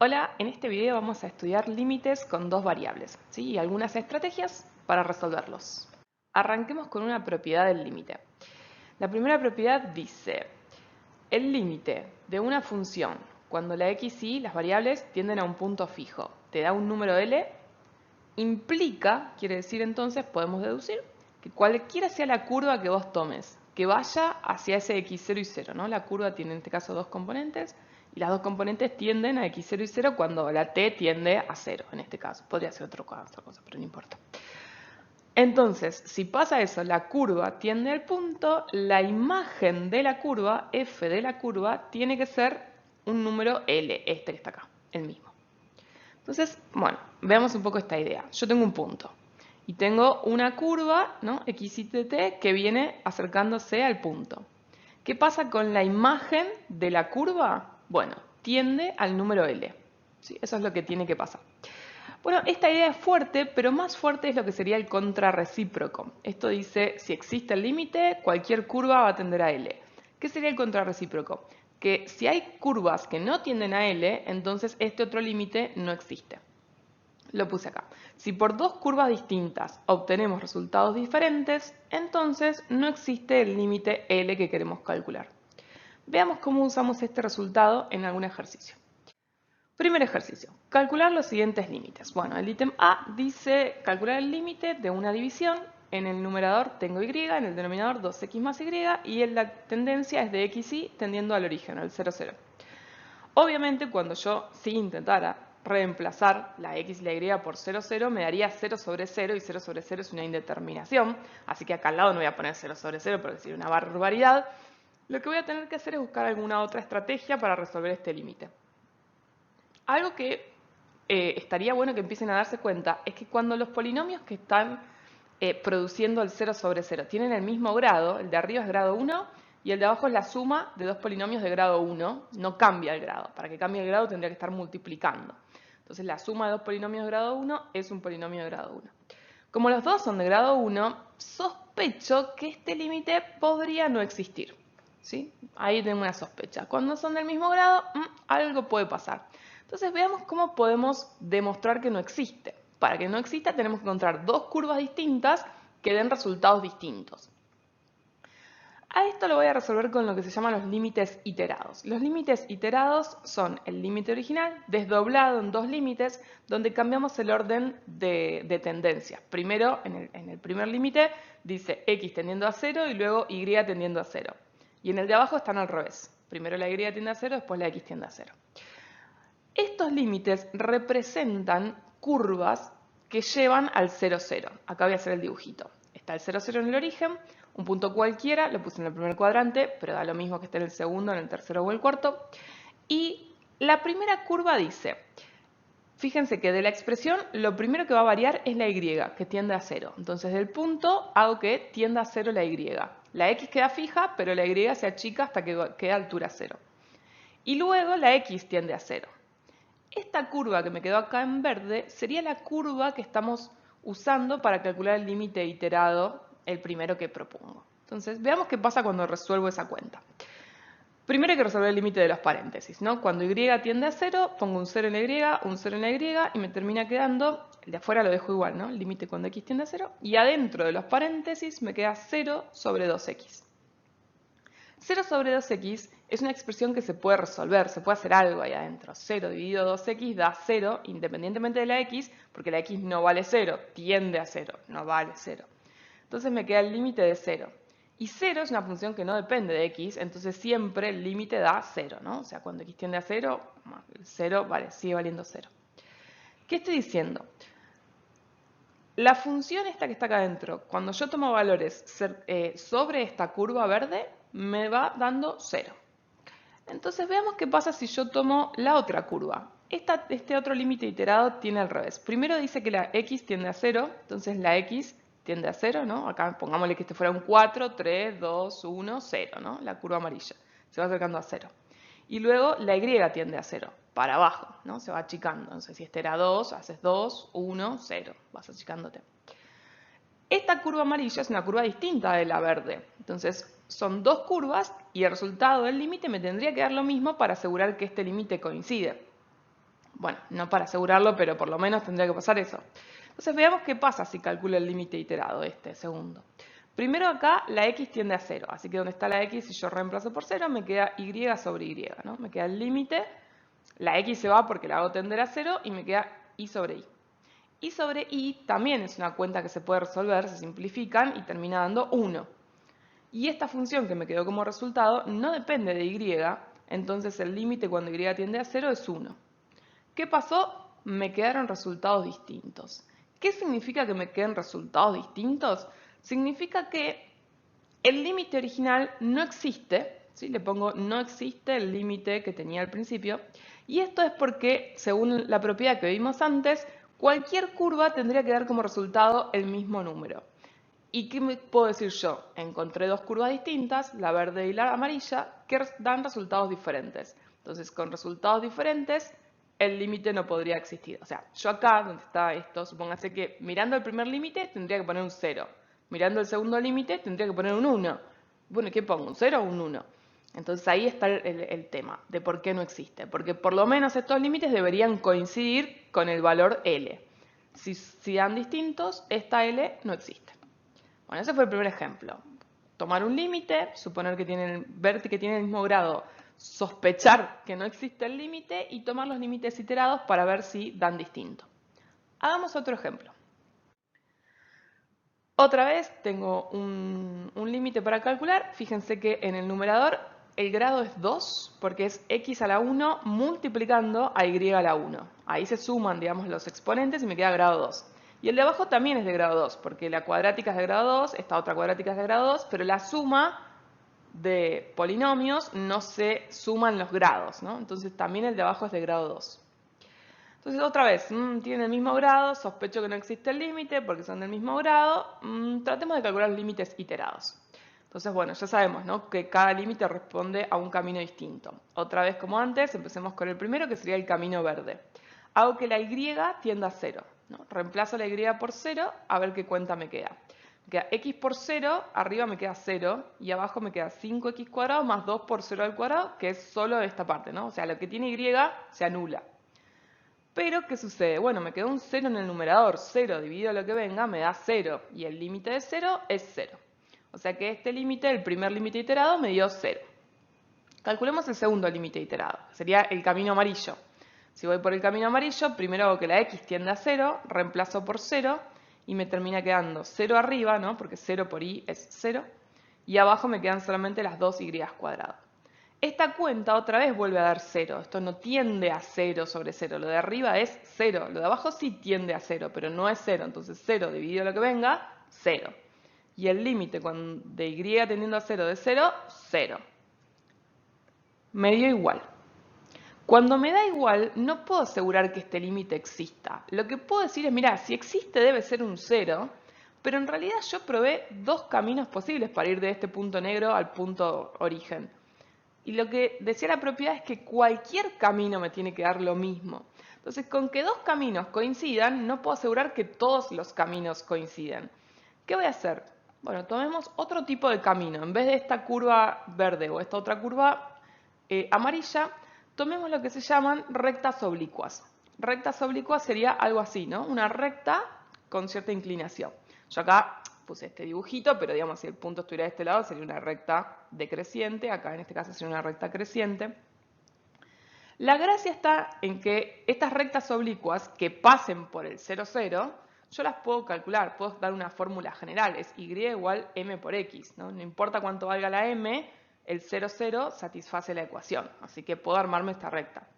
Hola, en este video vamos a estudiar límites con dos variables, ¿sí? Y algunas estrategias para resolverlos. Arranquemos con una propiedad del límite. La primera propiedad dice, el límite de una función cuando la x y las variables tienden a un punto fijo, te da un número L, implica, quiere decir entonces, podemos deducir, que cualquiera sea la curva que vos tomes, que vaya hacia ese x0 y 0, ¿no? La curva tiene en este caso dos componentes, y las dos componentes tienden a x0 y 0 cuando la t tiende a 0, en este caso. Podría ser otra cosa, pero no importa. Entonces, si pasa eso, la curva tiende al punto, la imagen de la curva, f de la curva, tiene que ser un número L, este que está acá, el mismo. Entonces, bueno, veamos un poco esta idea. Yo tengo un punto y tengo una curva, ¿no? X y t que viene acercándose al punto. ¿Qué pasa con la imagen de la curva? Bueno, tiende al número L. ¿Sí? Eso es lo que tiene que pasar. Bueno, esta idea es fuerte, pero más fuerte es lo que sería el contrarrecíproco. Esto dice, si existe el límite, cualquier curva va a tender a L. ¿Qué sería el contrarrecíproco? Que si hay curvas que no tienden a L, entonces este otro límite no existe. Lo puse acá. Si por dos curvas distintas obtenemos resultados diferentes, entonces no existe el límite L que queremos calcular. Veamos cómo usamos este resultado en algún ejercicio. Primer ejercicio, calcular los siguientes límites. Bueno, el ítem A dice calcular el límite de una división. En el numerador tengo y, en el denominador 2x más y, y la tendencia es de x y tendiendo al origen, al 0, 0. Obviamente, cuando yo si intentara reemplazar la x y la y por 0, 0, me daría 0 sobre 0, y 0 sobre 0 es una indeterminación, así que acá al lado no voy a poner 0 sobre 0 porque sería una barbaridad. Lo que voy a tener que hacer es buscar alguna otra estrategia para resolver este límite. Algo que estaría bueno que empiecen a darse cuenta es que cuando los polinomios que están produciendo el 0 sobre 0 tienen el mismo grado, el de arriba es grado 1 y el de abajo es la suma de dos polinomios de grado 1, no cambia el grado. Para que cambie el grado tendría que estar multiplicando. Entonces la suma de dos polinomios de grado 1 es un polinomio de grado 1. Como los dos son de grado 1, sospecho que este límite podría no existir. ¿Sí? Ahí tengo una sospecha. Cuando son del mismo grado, algo puede pasar. Entonces veamos cómo podemos demostrar que no existe. Para que no exista tenemos que encontrar dos curvas distintas que den resultados distintos. A esto lo voy a resolver con lo que se llaman los límites iterados. Los límites iterados son el límite original desdoblado en dos límites donde cambiamos el orden de tendencias. Primero, en el primer límite dice x tendiendo a 0 y luego y tendiendo a 0. Y en el de abajo están al revés. Primero la y tiende a 0, después la x tiende a 0. Estos límites representan curvas que llevan al 0, 0. Acá voy a hacer el dibujito. Está el 0, 0 en el origen, un punto cualquiera, lo puse en el primer cuadrante, pero da lo mismo que esté en el segundo, en el tercero o el cuarto. Y la primera curva dice, fíjense que de la expresión lo primero que va a variar es la y, que tiende a 0. Entonces del punto hago que tienda a 0 la y. La x queda fija, pero la y se achica hasta que queda a altura 0. Y luego la x tiende a 0. Esta curva que me quedó acá en verde sería la curva que estamos usando para calcular el límite iterado, el primero que propongo. Entonces, veamos qué pasa cuando resuelvo esa cuenta. Primero hay que resolver el límite de los paréntesis, ¿no? Cuando y tiende a 0, pongo un 0 en la y, un 0 en la y, y me termina quedando, el de afuera lo dejo igual, ¿no? El límite cuando x tiende a 0, y adentro de los paréntesis me queda 0 sobre 2x. 0 sobre 2x es una expresión que se puede resolver, se puede hacer algo ahí adentro. 0 dividido 2x da 0 independientemente de la x, porque la x no vale 0, tiende a 0, no vale 0. Entonces me queda el límite de 0. Y 0 es una función que no depende de x, entonces siempre el límite da 0, ¿no? O sea, cuando x tiende a 0, el 0 sigue valiendo 0. ¿Qué estoy diciendo? La función esta que está acá adentro, cuando yo tomo valores sobre esta curva verde, me va dando 0. Entonces veamos qué pasa si yo tomo la otra curva. Este otro límite iterado tiene al revés. Primero dice que la x tiende a 0, entonces la x tiende a 0, ¿no? Acá pongámosle que este fuera un 4, 3, 2, 1, 0, ¿no? La curva amarilla. Se va acercando a 0. Y luego la y tiende a 0, para abajo, ¿no? Se va achicando. Entonces si este era 2, haces 2, 1, 0. Vas achicándote. Esta curva amarilla es una curva distinta de la verde. Entonces son dos curvas y el resultado del límite me tendría que dar lo mismo para asegurar que este límite coincide. Bueno, no para asegurarlo, pero por lo menos tendría que pasar eso. Entonces veamos qué pasa si calculo el límite iterado, este segundo. Primero acá la x tiende a 0, así que donde está la x, si yo reemplazo por 0, me queda y sobre y, ¿no? Me queda el límite, la x se va porque la hago tender a 0 y me queda y sobre y. Y sobre y también es una cuenta que se puede resolver, se simplifican y termina dando 1. Y esta función que me quedó como resultado no depende de y, entonces el límite cuando y tiende a 0 es 1. ¿Qué pasó? Me quedaron resultados distintos. ¿Qué significa que me queden resultados distintos? Significa que el límite original no existe, ¿sí? Le pongo no existe el límite que tenía al principio, y esto es porque, según la propiedad que vimos antes, cualquier curva tendría que dar como resultado el mismo número. ¿Y qué me puedo decir yo? Encontré dos curvas distintas, la verde y la amarilla, que dan resultados diferentes. Entonces, con resultados diferentes, el límite no podría existir. O sea, yo acá, donde está esto, supóngase que mirando el primer límite tendría que poner un 0. Mirando el segundo límite tendría que poner un 1. Bueno, ¿qué pongo? ¿Un 0 o un 1? Entonces ahí está el tema de por qué no existe. Porque por lo menos estos límites deberían coincidir con el valor L. Si dan distintos, esta L no existe. Bueno, ese fue el primer ejemplo. Tomar un límite, suponer que ver que tiene el mismo grado, sospechar que no existe el límite y tomar los límites iterados para ver si dan distinto. Hagamos otro ejemplo. Otra vez tengo un límite para calcular. Fíjense que en el numerador el grado es 2 porque es x a la 1 multiplicando a y a la 1. Ahí se suman, digamos, los exponentes y me queda grado 2. Y el de abajo también es de grado 2 porque la cuadrática es de grado 2, esta otra cuadrática es de grado 2, pero la suma de polinomios no se suman los grados, ¿no? Entonces también el de abajo es de grado 2. Entonces otra vez, tienen el mismo grado, sospecho que no existe el límite porque son del mismo grado, tratemos de calcular los límites iterados. Entonces bueno, ya sabemos, ¿no?, que cada límite responde a un camino distinto. Otra vez como antes, empecemos con el primero que sería el camino verde. Hago que la y tienda a 0, ¿no? Reemplazo la y por 0 a ver qué cuenta me queda. Me queda x por 0, arriba me queda 0 y abajo me queda 5x cuadrado más 2 por 0 al cuadrado, que es solo esta parte, ¿no? O sea, lo que tiene y se anula. Pero, ¿qué sucede? Bueno, me quedó un 0 en el numerador. 0 dividido lo que venga me da 0. Y el límite de 0 es 0. O sea que este límite, el primer límite iterado, me dio 0. Calculemos el segundo límite iterado. Sería el camino amarillo. Si voy por el camino amarillo, primero hago que la x tienda a 0, reemplazo por 0 y me termina quedando 0 arriba, ¿no? Porque 0 por y es 0. Y abajo me quedan solamente las 2y cuadradas. Esta cuenta otra vez vuelve a dar 0. Esto no tiende a 0 sobre 0. Lo de arriba es 0. Lo de abajo sí tiende a 0, pero no es 0. Entonces 0 dividido lo que venga, 0. Y el límite de y tendiendo a 0 de 0, 0. Me dio igual. Cuando me da igual, no puedo asegurar que este límite exista. Lo que puedo decir es, mira, si existe debe ser un 0, pero en realidad yo probé dos caminos posibles para ir de este punto negro al punto origen. Y lo que decía la propiedad es que cualquier camino me tiene que dar lo mismo. Entonces, con que dos caminos coincidan, no puedo asegurar que todos los caminos coinciden. ¿Qué voy a hacer? Bueno, tomemos otro tipo de camino. En vez de esta curva verde o esta otra curva amarilla, tomemos lo que se llaman rectas oblicuas. Rectas oblicuas sería algo así, ¿no? Una recta con cierta inclinación. Yo acá puse este dibujito, pero digamos, si el punto estuviera de este lado, sería una recta decreciente. Acá en este caso sería una recta creciente. La gracia está en que estas rectas oblicuas que pasen por el 0, 0, yo las puedo calcular, puedo dar una fórmula general, es y igual m por x, ¿no? No importa cuánto valga la m, el 0, 0 satisface la ecuación, así que puedo armarme esta recta.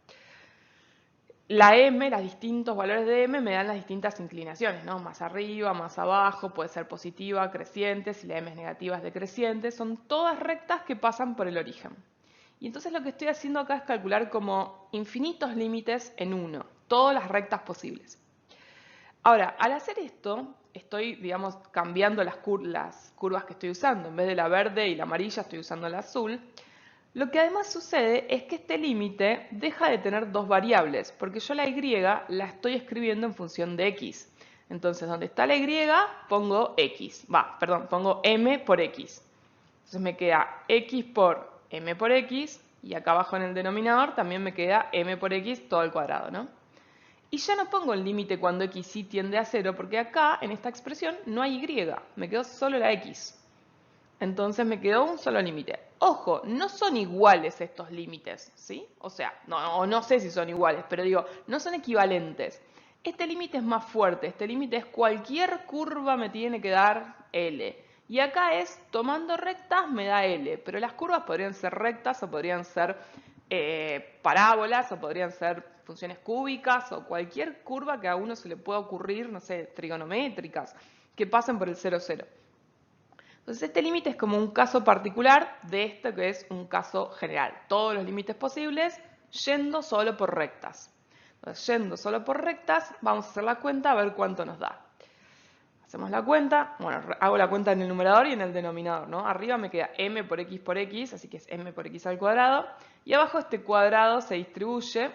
La m, los distintos valores de m me dan las distintas inclinaciones, ¿no? Más arriba, más abajo, puede ser positiva, creciente, si la m es negativa es decreciente, son todas rectas que pasan por el origen. Y entonces lo que estoy haciendo acá es calcular como infinitos límites en uno, todas las rectas posibles. Ahora, al hacer esto, estoy, digamos, cambiando las curvas que estoy usando. En vez de la verde y la amarilla estoy usando la azul. Lo que además sucede es que este límite deja de tener dos variables, porque yo la y la estoy escribiendo en función de x. Entonces, donde está la y, pongo pongo m por x. Entonces me queda x por m por x, y acá abajo en el denominador también me queda m por x todo al cuadrado, ¿no? Y ya no pongo el límite cuando x tiende a 0, porque acá, en esta expresión, no hay y, me quedó solo la x. Entonces me quedó un solo límite. Ojo, no son iguales estos límites, ¿sí? O sea, no sé si son iguales, pero digo, no son equivalentes. Este límite es más fuerte, este límite es cualquier curva me tiene que dar L. Y acá es, tomando rectas me da L, pero las curvas podrían ser rectas o podrían ser parábolas o podrían ser funciones cúbicas o cualquier curva que a uno se le pueda ocurrir, no sé, trigonométricas, que pasen por el 0, 0. Entonces este límite es como un caso particular de esto que es un caso general. Todos los límites posibles yendo solo por rectas. Entonces, yendo solo por rectas, vamos a hacer la cuenta a ver cuánto nos da. Hacemos la cuenta, bueno, hago la cuenta en el numerador y en el denominador, ¿no? Arriba me queda m por x, así que es m por x al cuadrado. Y abajo este cuadrado se distribuye,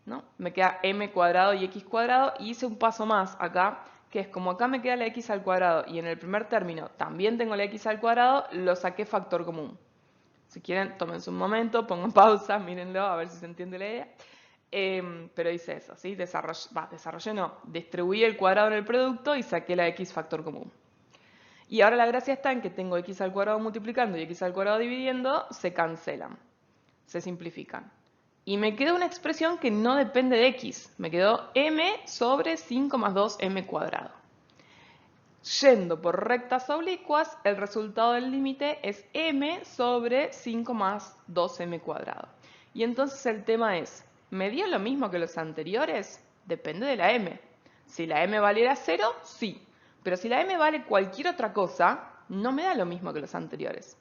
¿no? Me queda m cuadrado y x cuadrado. Y hice un paso más acá, que es como acá me queda la x al cuadrado y en el primer término también tengo la x al cuadrado, lo saqué factor común. Si quieren, tómense un momento, pongan pausa, mírenlo, a ver si se entiende la idea. Pero hice eso, ¿sí? Desarrollé no, distribuí el cuadrado en el producto y saqué la x factor común. Y ahora la gracia está en que tengo x al cuadrado multiplicando y x al cuadrado dividiendo, se cancelan, se simplifican. Y me quedó una expresión que no depende de x, me quedó m sobre 5 más 2m cuadrado. Yendo por rectas oblicuas, el resultado del límite es m sobre 5 más 2m cuadrado. Y entonces el tema es, ¿me dio lo mismo que los anteriores? Depende de la m. Si la m valiera 0, sí. Pero si la m vale cualquier otra cosa, no me da lo mismo que los anteriores.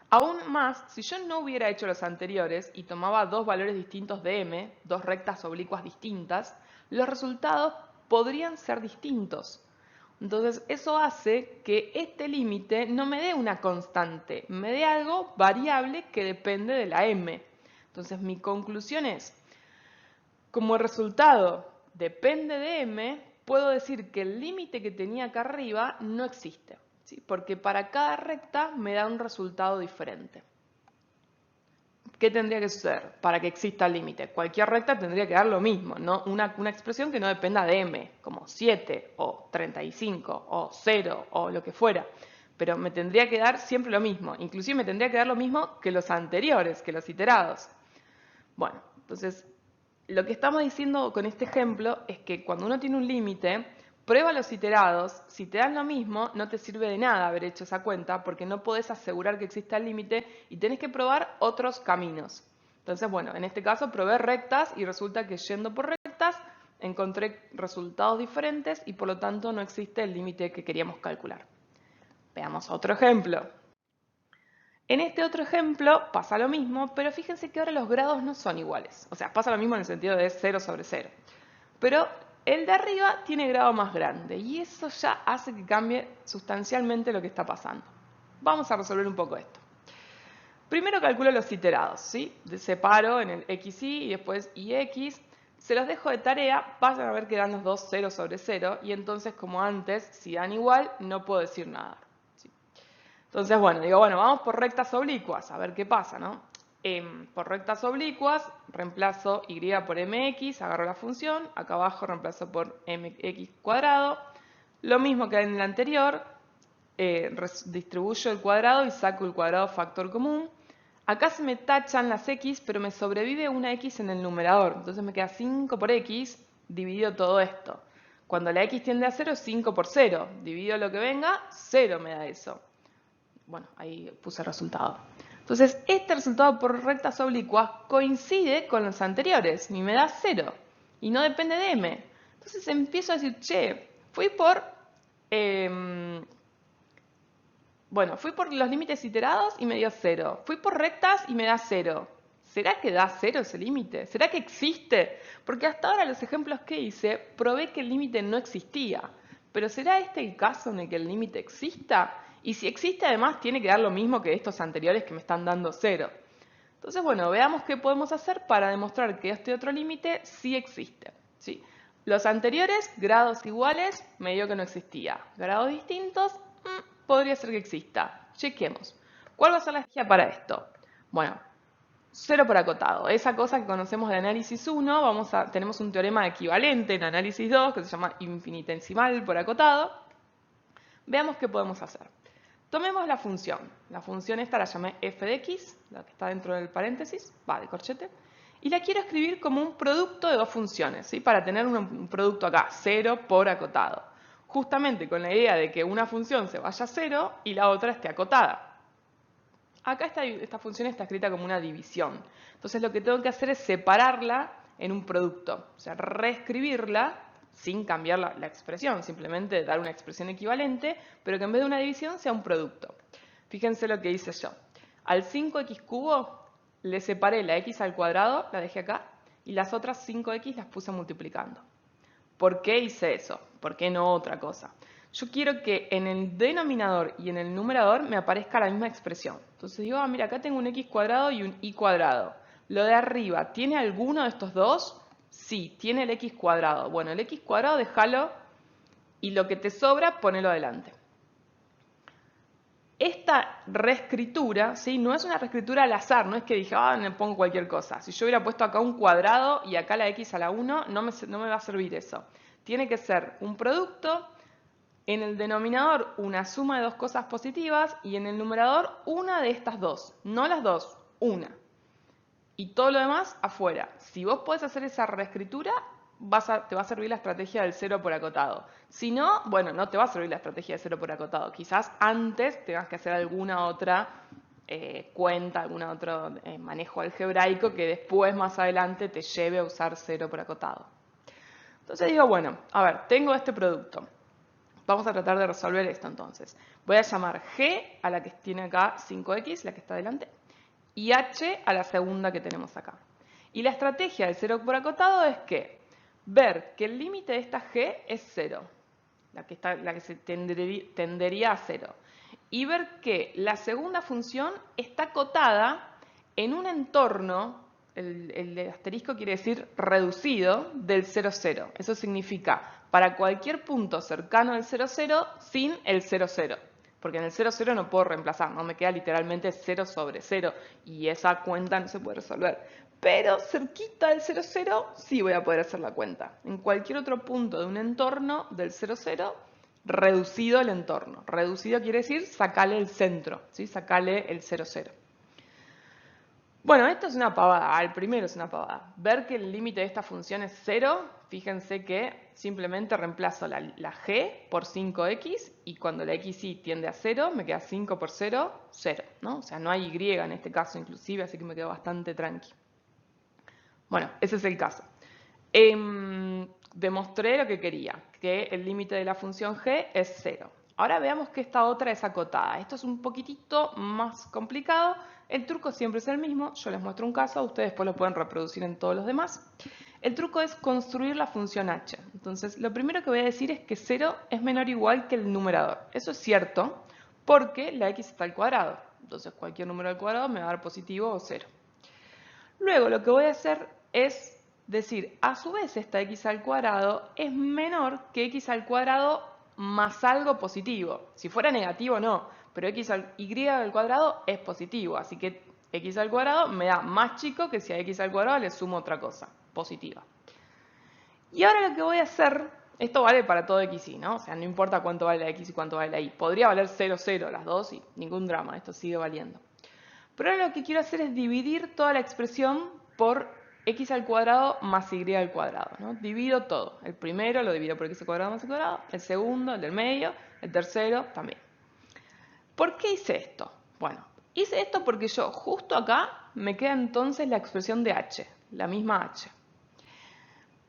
Aún más, si yo no hubiera hecho los anteriores y tomaba dos valores distintos de m, dos rectas oblicuas distintas, los resultados podrían ser distintos. Entonces eso hace que este límite no me dé una constante, me dé algo variable que depende de la m. Entonces mi conclusión es, como el resultado depende de m, puedo decir que el límite que tenía acá arriba no existe, ¿sí? Porque para cada recta me da un resultado diferente. ¿Qué tendría que suceder para que exista el límite? Cualquier recta tendría que dar lo mismo, ¿no? Una expresión que no dependa de m, como 7 o 35 o 0 o lo que fuera. Pero me tendría que dar siempre lo mismo. Inclusive me tendría que dar lo mismo que los anteriores, que los iterados. Bueno, entonces lo que estamos diciendo con este ejemplo es que cuando uno tiene un límite, prueba los iterados, si te dan lo mismo, no te sirve de nada haber hecho esa cuenta porque no podés asegurar que exista el límite y tenés que probar otros caminos. Entonces, bueno, en este caso probé rectas y resulta que yendo por rectas encontré resultados diferentes y por lo tanto no existe el límite que queríamos calcular. Veamos otro ejemplo. En este otro ejemplo pasa lo mismo, pero fíjense que ahora los grados no son iguales. O sea, pasa lo mismo en el sentido de 0 sobre 0. Pero el de arriba tiene grado más grande y eso ya hace que cambie sustancialmente lo que está pasando. Vamos a resolver un poco esto. Primero calculo los iterados, ¿sí? Separo en el xy y después ix. Se los dejo de tarea, vayan a ver que dan los dos 0 sobre 0 y entonces como antes, si dan igual, no puedo decir nada. ¿Sí? Entonces, bueno, digo, bueno, vamos por rectas oblicuas, a ver qué pasa, ¿no? Por rectas oblicuas, reemplazo y por mx, agarro la función, acá abajo reemplazo por mx cuadrado. Lo mismo que en el anterior, distribuyo el cuadrado y saco el cuadrado factor común. Acá se me tachan las x, pero me sobrevive una x en el numerador. Entonces me queda 5 por x, dividido todo esto. Cuando la x tiende a 0 es 5 por 0. Divido lo que venga, 0 me da eso. Bueno, ahí puse el resultado. Entonces, este resultado por rectas oblicuas coincide con los anteriores y me da 0 y no depende de m. Entonces empiezo a decir, che, fui por los límites iterados y me dio 0. Fui por rectas y me da 0. ¿Será que da 0 ese límite? ¿Será que existe? Porque hasta ahora los ejemplos que hice probé que el límite no existía. Pero ¿será este el caso en el que el límite exista? Y si existe, además, tiene que dar lo mismo que estos anteriores que me están dando 0. Entonces, bueno, veamos qué podemos hacer para demostrar que este otro límite sí existe. ¿Sí? Los anteriores, grados iguales, me dio que no existía. Grados distintos, podría ser que exista. Chequemos. ¿Cuál va a ser la estrategia para esto? Bueno, 0 por acotado. Esa cosa que conocemos de análisis 1, tenemos un teorema equivalente en análisis 2 que se llama infinitesimal por acotado. Veamos qué podemos hacer. Tomemos la función. La función esta la llamé f de x, la que está dentro del paréntesis, del corchete, y la quiero escribir como un producto de dos funciones, ¿sí? Para tener un producto acá, 0 por acotado. Justamente con la idea de que una función se vaya a 0 y la otra esté acotada. Acá esta función está escrita como una división. Entonces lo que tengo que hacer es separarla en un producto. O sea, reescribirla sin cambiar la expresión. Simplemente dar una expresión equivalente, pero que en vez de una división sea un producto. Fíjense lo que hice yo. Al 5x cubo le separé la x al cuadrado, la dejé acá, y las otras 5x las puse multiplicando. ¿Por qué hice eso? ¿Por qué no otra cosa? Yo quiero que en el denominador y en el numerador me aparezca la misma expresión. Entonces digo, mira, acá tengo un x cuadrado y un y cuadrado. Lo de arriba, ¿tiene alguno de estos dos? Sí, tiene el x cuadrado. Bueno, el x cuadrado déjalo y lo que te sobra, ponelo adelante. Esta reescritura, ¿sí? No es una reescritura al azar, no es que dije, me pongo cualquier cosa. Si yo hubiera puesto acá un cuadrado y acá la x a la 1, no me va a servir eso. Tiene que ser un producto. En el denominador, una suma de dos cosas positivas y en el numerador, una de estas dos. No las dos, una. Y todo lo demás, afuera. Si vos podés hacer esa reescritura, te va a servir la estrategia del 0 por acotado. Si no, bueno, no te va a servir la estrategia del 0 por acotado. Quizás antes tengas que hacer alguna otra cuenta, algún otro manejo algebraico que después, más adelante, te lleve a usar 0 por acotado. Entonces digo, bueno, a ver, tengo este producto. Vamos a tratar de resolver esto entonces. Voy a llamar G a la que tiene acá 5x, la que está delante, y H a la segunda que tenemos acá. Y la estrategia del 0 por acotado es que ver que el límite de esta G es 0, la que se tendería a 0, y ver que la segunda función está acotada en un entorno, el asterisco quiere decir reducido, del 0, 0. Eso significa para cualquier punto cercano al 0, 0 sin el 0, 0. Porque en el 0, 0 no puedo reemplazar, no me queda literalmente 0 sobre 0 y esa cuenta no se puede resolver. Pero cerquita del 0, 0 sí voy a poder hacer la cuenta. En cualquier otro punto de un entorno del 0, 0, reducido el entorno. Reducido quiere decir sacarle el centro, ¿sí? Sacarle el 0, 0. Bueno, esto es una pavada, el primero es una pavada. Ver que el límite de esta función es 0, fíjense que simplemente reemplazo la g por 5x y cuando la xy tiende a 0 me queda 5 por 0, 0, ¿no? O sea, no hay y en este caso inclusive, así que me quedo bastante tranqui. Bueno, ese es el caso. Demostré lo que quería, que el límite de la función g es 0. Ahora veamos que esta otra es acotada. Esto es un poquitito más complicado. El truco siempre es el mismo. Yo les muestro un caso, ustedes después lo pueden reproducir en todos los demás. El truco es construir la función h. Entonces, lo primero que voy a decir es que 0 es menor o igual que el numerador. Eso es cierto porque la x está al cuadrado. Entonces, cualquier número al cuadrado me va a dar positivo o 0. Luego, lo que voy a hacer es decir, a su vez, esta x al cuadrado es menor que x al cuadrado más algo positivo. Si fuera negativo, no, pero y al cuadrado es positivo, así que x al cuadrado me da más chico que si a x al cuadrado le sumo otra cosa, positiva. Y ahora lo que voy a hacer, esto vale para todo xy, ¿no? O sea, no importa cuánto vale la x y cuánto vale la y. Podría valer 0, 0 las dos y ningún drama, esto sigue valiendo. Pero ahora lo que quiero hacer es dividir toda la expresión por x al cuadrado más y al cuadrado, ¿no? Divido todo. El primero lo divido por x al cuadrado más y al cuadrado, el segundo, el del medio, el tercero también. ¿Por qué hice esto? Bueno, hice esto porque yo justo acá me queda entonces la expresión de h, la misma h.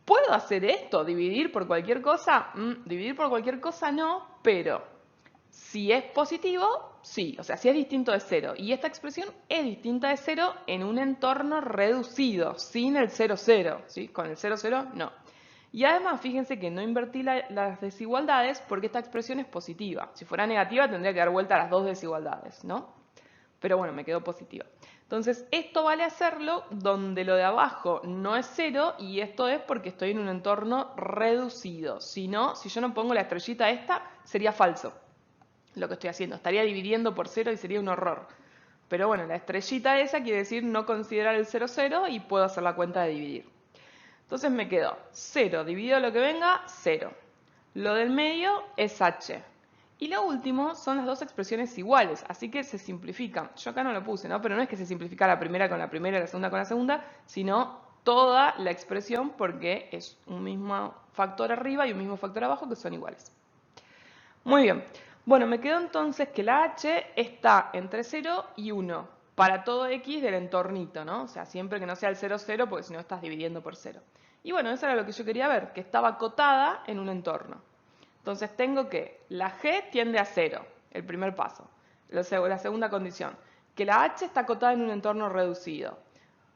¿Puedo hacer esto? ¿Dividir por cualquier cosa? Dividir por cualquier cosa no, pero si es positivo, sí. O sea, si es distinto de 0. Y esta expresión es distinta de 0 en un entorno reducido, sin el 0, 0. ¿Sí? Con el 0, 0, no. Y además, fíjense que no invertí las desigualdades porque esta expresión es positiva. Si fuera negativa, tendría que dar vuelta a las dos desigualdades, ¿no? Pero bueno, me quedó positiva. Entonces, esto vale hacerlo donde lo de abajo no es 0 y esto es porque estoy en un entorno reducido. Si no, si yo no pongo la estrellita esta, sería falso lo que estoy haciendo. Estaría dividiendo por 0 y sería un horror. Pero bueno, la estrellita esa quiere decir no considerar el 0, 0 y puedo hacer la cuenta de dividir. Entonces me quedó 0 dividido lo que venga, 0. Lo del medio es h. Y lo último son las dos expresiones iguales, así que se simplifican. Yo acá no lo puse, ¿no? Pero no es que se simplifica la primera con la primera y la segunda con la segunda, sino toda la expresión porque es un mismo factor arriba y un mismo factor abajo que son iguales. Muy bien. Bueno, me quedó entonces que la h está entre 0 y 1 para todo x del entornito, ¿no? O sea, siempre que no sea el 0, 0, porque si no estás dividiendo por 0. Y bueno, eso era lo que yo quería ver, que estaba acotada en un entorno. Entonces tengo que la g tiende a 0, el primer paso. La segunda condición, que la h está acotada en un entorno reducido.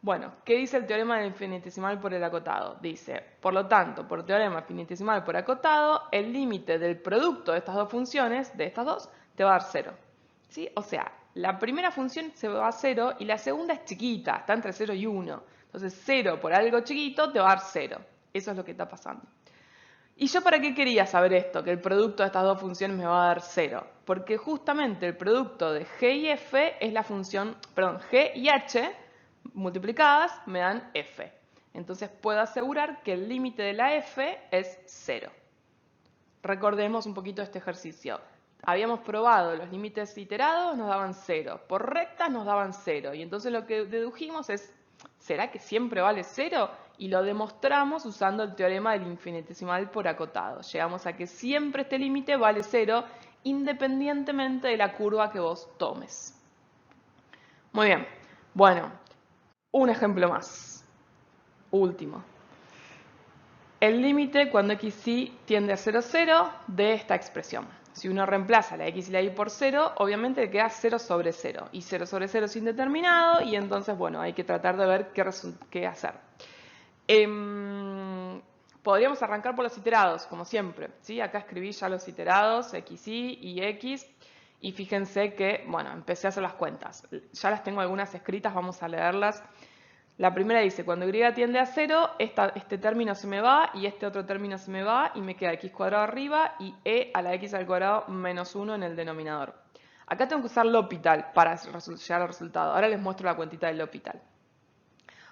Bueno, ¿qué dice el teorema del infinitesimal por el acotado? Dice, por lo tanto, por teorema infinitesimal por acotado, el límite del producto de estas dos funciones, de estas dos, te va a dar 0. ¿Sí? O sea, la primera función se va a 0 y la segunda es chiquita, está entre 0 y 1. Entonces 0 por algo chiquito te va a dar 0. Eso es lo que está pasando. ¿Y yo para qué quería saber esto? Que el producto de estas dos funciones me va a dar 0. Porque justamente el producto de g y f es la función, perdón, g y h multiplicadas me dan f. Entonces puedo asegurar que el límite de la f es 0. Recordemos un poquito este ejercicio. Habíamos probado los límites iterados, nos daban 0. Por rectas nos daban 0. Y entonces lo que dedujimos es, ¿será que siempre vale 0? Y lo demostramos usando el teorema del infinitesimal por acotado. Llegamos a que siempre este límite vale 0, independientemente de la curva que vos tomes. Muy bien. Bueno, un ejemplo más. Último. El límite cuando xy tiende a 0, 0 de esta expresión. Si uno reemplaza la x y la y por 0, obviamente queda 0 sobre 0. Y 0 sobre 0 es indeterminado y entonces, bueno, hay que tratar de ver qué hacer. Podríamos arrancar por los iterados, como siempre. ¿Sí? Acá escribí ya los iterados, xy y x. Y fíjense que, bueno, empecé a hacer las cuentas. Ya las tengo algunas escritas, vamos a leerlas. La primera dice, cuando y tiende a 0, este término se me va y este otro término se me va y me queda x cuadrado arriba y e a la x al cuadrado menos 1 en el denominador. Acá tengo que usar L'Hopital para llegar al resultado. Ahora les muestro la cuentita del L'Hopital.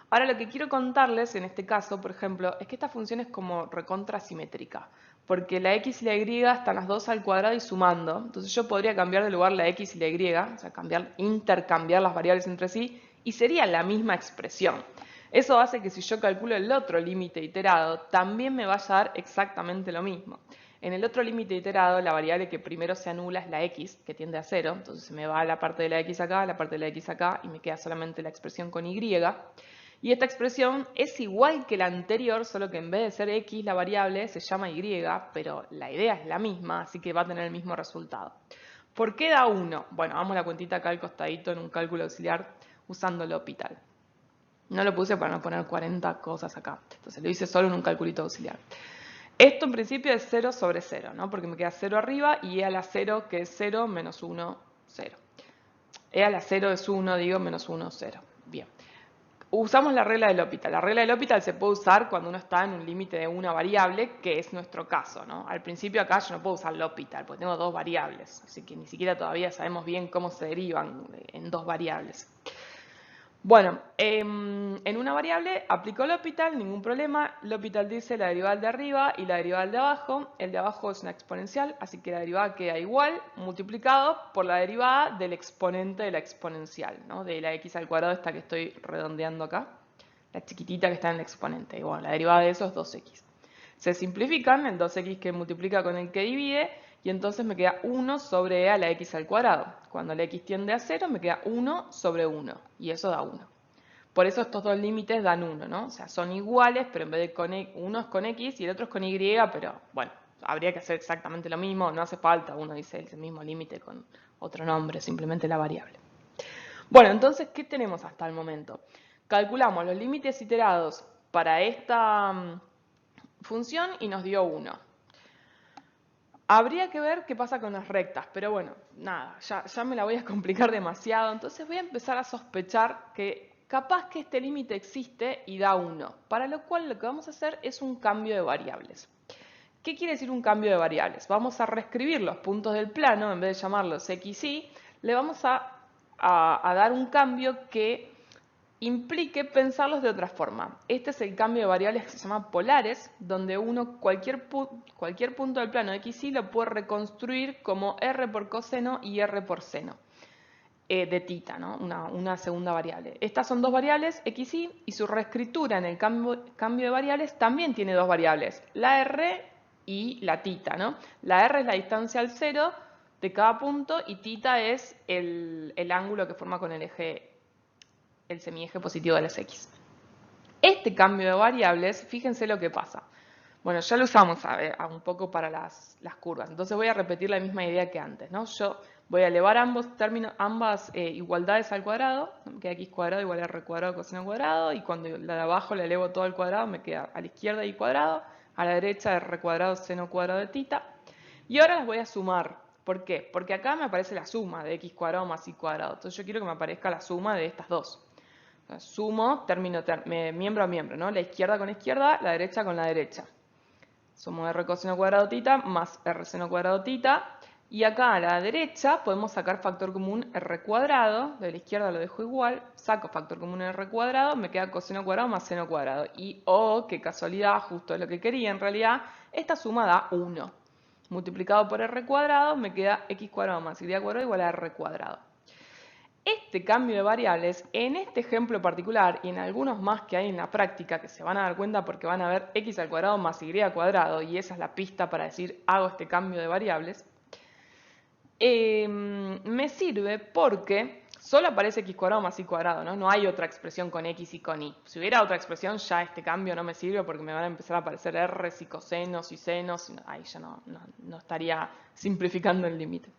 Ahora lo que quiero contarles en este caso, por ejemplo, es que esta función es como recontra simétrica, porque la x y la y están las dos al cuadrado y sumando. Entonces yo podría cambiar de lugar la x y la y, o sea, intercambiar las variables entre sí, y sería la misma expresión. Eso hace que si yo calculo el otro límite iterado, también me vaya a dar exactamente lo mismo. En el otro límite iterado, la variable que primero se anula es la x, que tiende a 0, entonces se me va la parte de la x acá, la parte de la x acá, y me queda solamente la expresión con y. Y esta expresión es igual que la anterior, solo que en vez de ser x la variable se llama y, pero la idea es la misma, así que va a tener el mismo resultado. ¿Por qué da 1? Bueno, vamos a la cuentita acá al costadito en un cálculo auxiliar usando L'Hopital. No lo puse para no poner 40 cosas acá, entonces lo hice solo en un calculito auxiliar. Esto en principio es 0 sobre 0, ¿no? Porque me queda 0 arriba y e a la 0, que es 0, menos 1, 0. E a la 0 es 1, digo, menos 1, 0. Bien. Usamos la regla del L'Hopital. La regla del L'Hopital se puede usar cuando uno está en un límite de una variable, que es nuestro caso, ¿no? Al principio acá yo no puedo usar L'Hopital, porque tengo dos variables, así que ni siquiera todavía sabemos bien cómo se derivan en dos variables. Bueno, en una variable aplico L'Hopital, ningún problema. L'Hopital dice la derivada de arriba y la derivada de abajo. El de abajo es una exponencial, así que la derivada queda igual, multiplicado por la derivada del exponente de la exponencial, ¿no? De la x al cuadrado, esta que estoy redondeando acá, la chiquitita que está en el exponente. Y bueno, la derivada de eso es 2x. Se simplifican, el 2x que multiplica con el que divide, y entonces me queda 1 sobre e a la x al cuadrado. Cuando la x tiende a 0 me queda 1 sobre 1, y eso da 1. Por eso estos dos límites dan 1, ¿no? O sea, son iguales, pero en vez de uno es con x y el otro es con y, pero bueno, habría que hacer exactamente lo mismo, no hace falta, uno dice el mismo límite con otro nombre, simplemente la variable. Bueno, entonces, ¿qué tenemos hasta el momento? Calculamos los límites iterados para esta función y nos dio 1. Habría que ver qué pasa con las rectas, pero bueno, nada, ya me la voy a complicar demasiado, entonces voy a empezar a sospechar que capaz que este límite existe y da 1, para lo cual lo que vamos a hacer es un cambio de variables. ¿Qué quiere decir un cambio de variables? Vamos a reescribir los puntos del plano, en vez de llamarlos x, y, le vamos a a dar un cambio que implique pensarlos de otra forma. Este es el cambio de variables que se llama polares, donde uno cualquier punto del plano x, y lo puede reconstruir como r por coseno y r por seno de tita, ¿no? Una segunda variable. Estas son dos variables, x, y su reescritura en el cambio de variables también tiene dos variables, la r y la tita, ¿no? La r es la distancia al cero de cada punto y tita es el ángulo que forma con el semieje positivo de las x. Este cambio de variables, fíjense lo que pasa. Bueno, ya lo usamos un poco para las curvas, entonces voy a repetir la misma idea que antes, ¿no? Yo voy a elevar ambas igualdades al cuadrado, me queda x cuadrado igual a r cuadrado coseno cuadrado, y cuando la de abajo la elevo todo al cuadrado, me queda a la izquierda y cuadrado, a la derecha r cuadrado seno cuadrado de tita, y ahora las voy a sumar. ¿Por qué? Porque acá me aparece la suma de x cuadrado más y cuadrado, entonces yo quiero que me aparezca la suma de estas dos. Sumo, miembro a miembro, ¿no? La izquierda con la izquierda, la derecha con la derecha. Sumo r coseno cuadrado tita más r seno cuadrado tita. Y acá a la derecha podemos sacar factor común r cuadrado. De la izquierda lo dejo igual. Saco factor común r cuadrado, me queda coseno cuadrado más seno cuadrado. Y, oh, qué casualidad, justo es lo que quería en realidad, esta suma da 1. Multiplicado por r cuadrado, me queda x cuadrado más y cuadrado igual a r cuadrado. Este cambio de variables, en este ejemplo particular y en algunos más que hay en la práctica, que se van a dar cuenta porque van a ver x al cuadrado más y cuadrado, y esa es la pista para decir hago este cambio de variables, me sirve porque solo aparece x cuadrado más y cuadrado, ¿no? No hay otra expresión con x y con y. Si hubiera otra expresión, ya este cambio no me sirve porque me van a empezar a aparecer r's y cosenos y senos, y ahí ya no estaría simplificando el límite.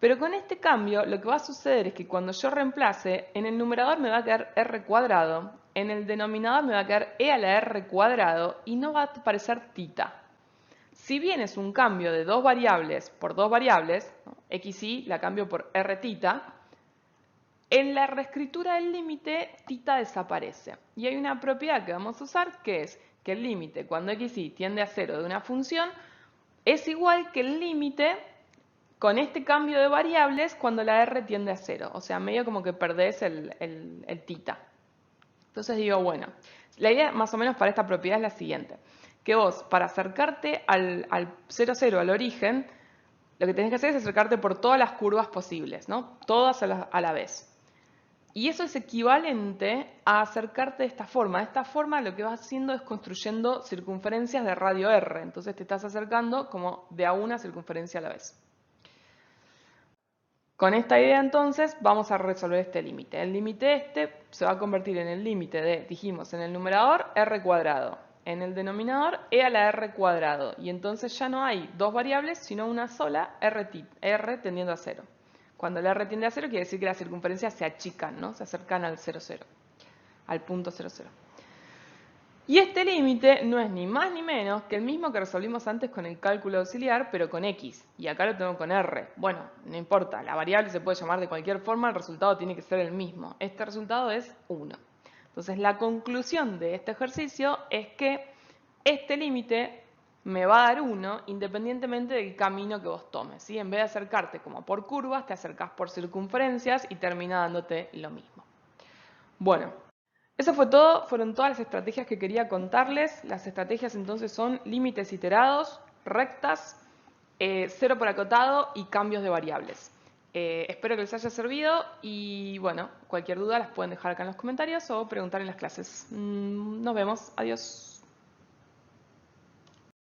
Pero con este cambio lo que va a suceder es que cuando yo reemplace, en el numerador me va a quedar r cuadrado, en el denominador me va a quedar e a la r cuadrado y no va a aparecer tita. Si bien es un cambio de dos variables por dos variables, ¿no? X y la cambio por r tita, en la reescritura del límite tita desaparece. Y hay una propiedad que vamos a usar que es que el límite cuando x y tiende a cero de una función es igual que el límite con este cambio de variables cuando la r tiende a cero, o sea, medio como que perdés el tita. Entonces digo, bueno, la idea más o menos para esta propiedad es la siguiente, que vos para acercarte al 0, 0, al origen, lo que tenés que hacer es acercarte por todas las curvas posibles, ¿no? Todas a la vez. Y eso es equivalente a acercarte de esta forma. De esta forma lo que vas haciendo es construyendo circunferencias de radio r, entonces te estás acercando como de a una circunferencia a la vez. Con esta idea entonces vamos a resolver este límite. El límite este se va a convertir en el límite de, dijimos, en el numerador r cuadrado, en el denominador e a la r cuadrado. Y entonces ya no hay dos variables, sino una sola, r tendiendo a cero. Cuando el r tiende a cero quiere decir que las circunferencias se achican, ¿no? Se acercan al 0, 0, al punto 0, 0. Y este límite no es ni más ni menos que el mismo que resolvimos antes con el cálculo auxiliar, pero con x. Y acá lo tengo con r. Bueno, no importa, la variable se puede llamar de cualquier forma, el resultado tiene que ser el mismo. Este resultado es 1. Entonces la conclusión de este ejercicio es que este límite me va a dar 1 independientemente del camino que vos tomes, ¿sí? En vez de acercarte como por curvas, te acercás por circunferencias y termina dándote lo mismo. Bueno. Eso fue todo, fueron todas las estrategias que quería contarles. Las estrategias entonces son límites iterados, rectas, cero por acotado y cambios de variables. Espero que les haya servido y bueno, cualquier duda las pueden dejar acá en los comentarios o preguntar en las clases. Nos vemos, adiós.